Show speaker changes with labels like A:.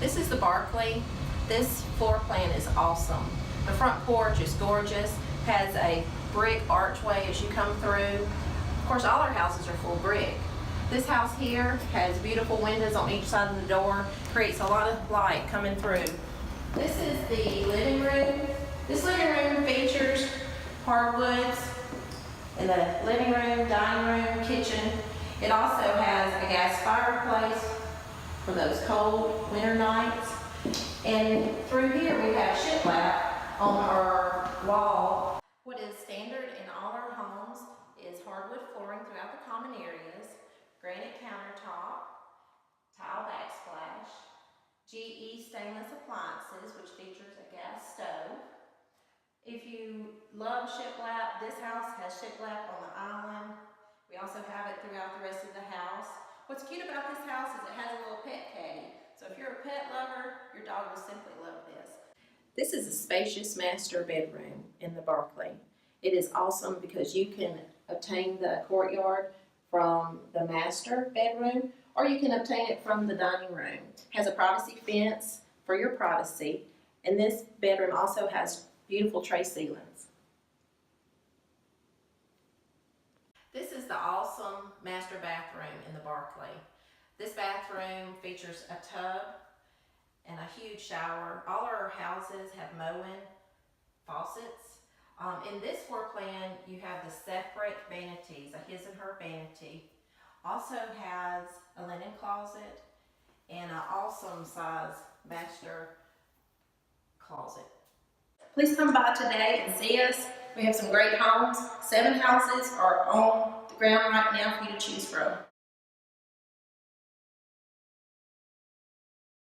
A: This is the Barkley. This floor plan is awesome. The front porch is gorgeous, has a brick archway as you come through. Of course, all our houses are full brick. This house here has beautiful windows on each side of the door, creates a lot of light coming through. This is the living room. This living room features hardwoods in the living room, dining room, kitchen. It also has a gas fireplace for those cold winter nights. And through here we have shiplap on our wall. What is standard in all our homes is hardwood flooring throughout the common areas, granite countertop, tile backsplash, GE stainless appliances, which features a gas stove. If you love shiplap, this house has shiplap on the island. We also have it throughout the rest of the house. What's cute about this house is it has a little pet caddy. So if you're a pet lover, your dog will simply love this. This is a spacious master bedroom in the Barkley. It is awesome because you can obtain the courtyard from the master bedroom, or you can obtain it from the dining room. It has a privacy fence for your privacy, and this bedroom also has beautiful tray ceilings. This is the awesome master bathroom in the Barkley. This bathroom features a tub and a huge shower. All our houses have Moen faucets. In this floor plan, you have the separate vanities, a his and her vanity. Also has a linen closet and an awesome size master closet. Please come by today and see us. We have some great homes. 7 houses are on the ground right now for you to choose from.